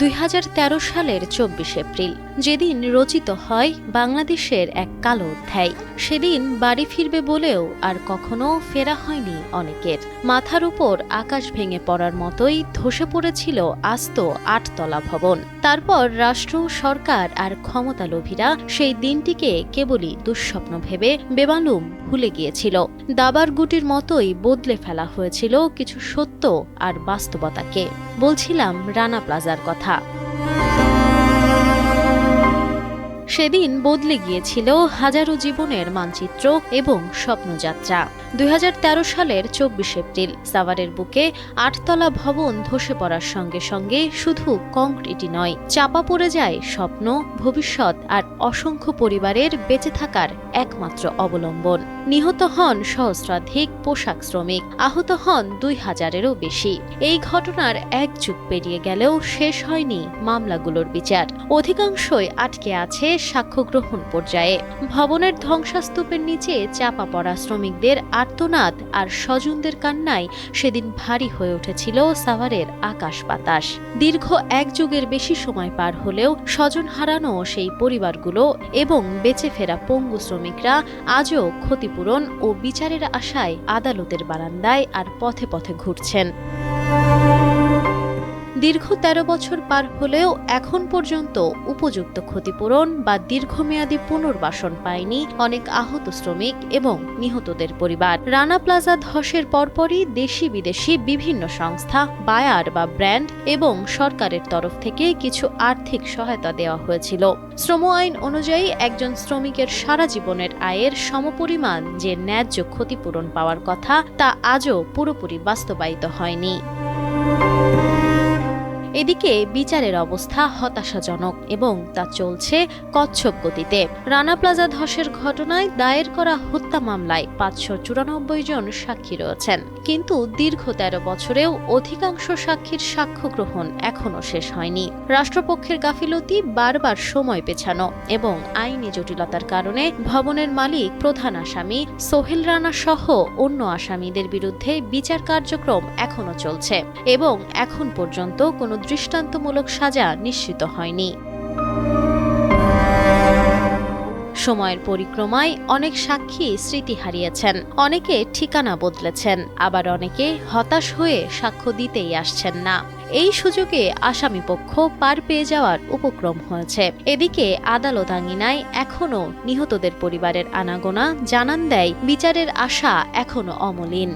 2013 সালের 24 এপ্রিল, যেদিন রচিত হয় বাংলাদেশের এক কালো অধ্যায়। সেদিন বাড়ি ফিরবে বলেও আর কখনো ফেরা হয়নি অনেকের। মাথার উপর আকাশ ভেঙে পড়ার মতোই ধসে পড়েছিল আস্ত 8 তলা ভবন। তারপর রাষ্ট্র, সরকার আর ক্ষমতালোভীরা সেই দিনটিকে কেবলই দুঃস্বপ্ন ভেবে বেমালুম ভুলে গিয়েছিল। দাবার গুটির মতোই বদলে ফেলা হয়েছিল কিছু সত্য আর বাস্তবতাকে। বলছিলাম রানা প্লাজার কথা। সেদিন বদলে গিয়েছিল হাজারো জীবনের মানচিত্র এবং স্বপ্নযাত্রা। 2013 সালের 24 এপ্রিল সাভারের বুকে 8 তলা ভবন ধসে পড়ার সঙ্গে সঙ্গে শুধু কংক্রিটই নয়, চাপা পড়ে যায় স্বপ্ন, ভবিষ্যৎ আর অসংখ্য পরিবারের বেঁচে থাকার একমাত্র অবলম্বন। নিহত হন সহস্রাধিক পোশাক শ্রমিক, আহত হন 2000-এরও বেশি। এই ঘটনার এক যুগ পেরিয়ে গেলেও শেষ হয়নি মামলাগুলোর বিচার। অধিকাংশই আটকে আছে সাক্ষ্য গ্রহণ পর্যায়ে। ভবনের ধ্বংসস্তূপের নিচে চাপা পড়া শ্রমিকদের আর্তনাদ আর স্বজনদের কান্নায় সেদিন ভারী হয়ে উঠেছিল সাভারের আকাশ বাতাস। দীর্ঘ এক যুগের বেশি সময় পার হলেও স্বজন হারানো সেই পরিবারগুলো এবং বেঁচে ফেরা পঙ্গু শ্রমিকরা আজও ক্ষতিপূরণ ও বিচারের আশায় আদালতের বারান্দায় আর পথে পথে ঘুরছেন। দীর্ঘ 13 বছর পার হলেও এখন পর্যন্ত উপযুক্ত ক্ষতিপূরণ বা দীর্ঘমেয়াদী পুনর্বাসন পায়নি অনেক আহত শ্রমিক এবং নিহতদের পরিবার। রানা প্লাজা ধসের পরপরই দেশি বিদেশি বিভিন্ন সংস্থা, বায়ার বা ব্র্যান্ড এবং সরকারের তরফ থেকে কিছু আর্থিক সহায়তা দেওয়া হয়েছিল। শ্রম আইন অনুযায়ী একজন শ্রমিকের সারা জীবনের আয়ের সমপরিমাণ যে ন্যায্য ক্ষতিপূরণ পাওয়ার কথা, তা আজও পুরোপুরি বাস্তবায়িত হয়নি। এদিকে বিচারের অবস্থা হতাশাজনক এবং তা চলছে কচ্ছপ গতিতে। রানা প্লাজা ধসের ঘটনায় দায়ের করা হত্যা মামলায় 594 জন সাক্ষী রয়েছেন, কিন্তু দীর্ঘ 13 বছরেও অধিকাংশ সাক্ষীর সাক্ষ্য গ্রহণ এখনো শেষ হয়নি। রাষ্ট্রপক্ষের গাফিলতি, বারবার সময় পেছানো এবং আইনি জটিলতার কারণে ভবনের মালিক, প্রধান আসামি সোহেল রানা সহ অন্য আসামিদের বিরুদ্ধে বিচার কার্যক্রম এখনো চলছে এবং এখন পর্যন্ত কোনো দৃষ্টান্তমূলক সাজা নিশ্চিত হয়নি। সময়ের পরিক্রমায় অনেক সাক্ষী স্মৃতি হারিয়েছেন, অনেকে ঠিকানা বদলেছেন, আবার অনেকে হতাশ হয়ে সাক্ষ্য দিতেই আসছেন না। এই সুযোগে আসামিপক্ষ পার পেয়ে যাওয়ার উপক্রম হয়েছে। এদিকে আদালত আঙিনায় এখনো নিহতদের পরিবারের আনাগোনা জানান দেয় বিচারের আশা এখনো অমলিন।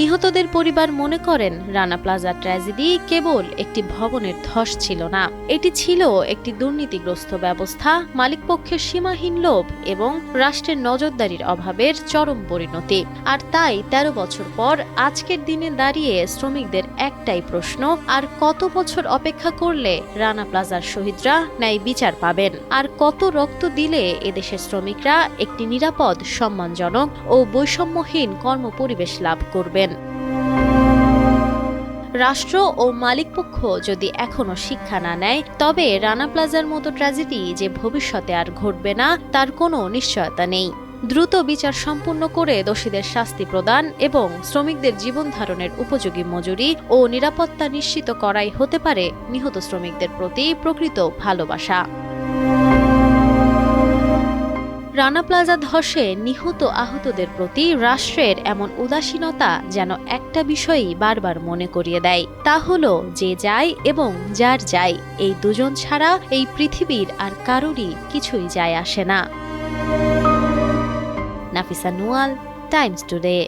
নিহতদের পরিবার মনে করেন রানা প্লাজা ট্র্যাজেডি কেবল একটি ভবনের ধস ছিল না, এটি ছিল একটি দুর্নীতিগ্রস্ত ব্যবস্থা, মালিকপক্ষের সীমাহীন লোভ এবং রাষ্ট্রের নজরদারির অভাবের চরম পরিণতি। আর তাই 13 বছর পর আজকের দিনে দাঁড়িয়ে শ্রমিকদের একটাই প্রশ্ন, আর কত বছর অপেক্ষা করলে রানা প্লাজার শহীদরা ন্যায় বিচার পাবেন? আর কত রক্ত দিলে এদেশের শ্রমিকরা একটি নিরাপদ, সম্মানজনক ও বৈষম্যহীন কর্মপরিবেশ লাভ করবেন? রাষ্ট্র ও মালিকপক্ষ যদি এখনো শিক্ষা না নেয়, তবে রানা প্লাজার মতো ট্র্যাজেডি যে ভবিষ্যতে আর ঘটবে না তার কোনো নিশ্চয়তা নেই। দ্রুত বিচার সম্পূর্ণ করে দোষীদের শাস্তি প্রদান এবং শ্রমিকদের জীবন ধারণের উপযোগী মজুরি ও নিরাপত্তা নিশ্চিত করাই হতে পারে নিহত শ্রমিকদের প্রতি প্রকৃত ভালোবাসা। রানা প্লাজা ধসে নিহত আহতদের প্রতি রাষ্ট্রের এমন উদাসীনতা যেন একটা বিষয়ই বারবার মনে করিয়ে দেয়, তা হলো যে যায় এবং যার যায়, এই দুজন ছাড়া এই পৃথিবীর আর কারোরই কিছুই যায় আসে না। Nafisa Nuwal, Times today.